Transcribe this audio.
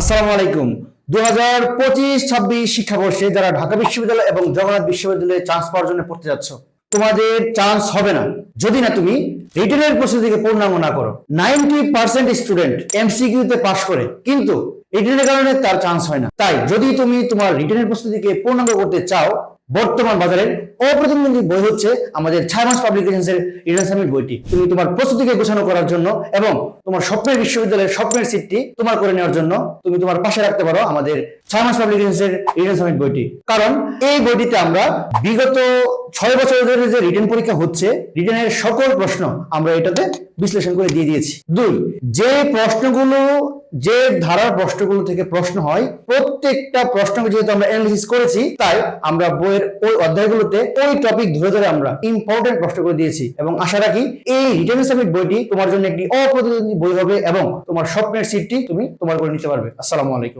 আসসালামু আলাইকুম। 2025-26 শিক্ষাবর্ষে যারা ঢাকা বিশ্ববিদ্যালয় এবং জগন্নাথ বিশ্ববিদ্যালয়ে চান্স পাওয়ার জন্য পড়তে যাচ্ছ, তোমাদের চান্স হবে না যদি না তুমি রিটেনের প্রস্তুতিকে পূর্ণাঙ্গ না করো। 90% স্টুডেন্ট এমসিকিউতে পাশ করে, কিন্তু রিটেনের কারণে তার চান্স হয় না। তাই যদি তুমি তোমার রিটেনের প্রস্তুতিকে পূর্ণাঙ্গ করতে চাও, বর্তমান বাজারের অপ্রতিদ্বন্দ্বী বই হচ্ছে আমাদের ছায়ামাস পাবলিকেশনসের রিটেন সামিট বইটি। তুমি তোমার প্রস্তুতিকে গোছানো করার জন্য এবং তোমার স্বপ্নের বিশ্ববিদ্যালয়ের স্বপ্নের সিটটি তোমার করে নেওয়ার জন্য তুমি তোমার পাশে রাখতে পারো আমাদের ছায়ামাস পাবলিকেশনসের রিটেন সামিট বইটি। কারণ এই বইটিতে আমরা বিগত 6 বছর ধরে যে রিটেন পরীক্ষা হচ্ছে, রিটেনের সকল প্রশ্ন আমরা এটাতে বিশ্লেষণ করে দিয়ে দিয়েছি। 2, যে প্রশ্নগুলো, যে ধারার প্রশ্নগুলো থেকে প্রশ্ন হয়, প্রত্যেকটা প্রশ্নকে যেহেতু আমরা অ্যানালিসিস করেছি, তাই আমরা বইয়ের ওই অধ্যায়গুলোতে ওই টপিক ধরে ধরে আমরা ইম্পর্টেন্ট প্রশ্নগুলো দিয়েছি এবং আশা রাখি এই রিটেন সামিট বইটি তোমার জন্য একটি অপ্রতিদ্বন্দ্বী বই হবে এবং তোমার স্বপ্নের সিটটি তুমি তোমার করে নিতে পারবে। আসসালামু আলাইকুম।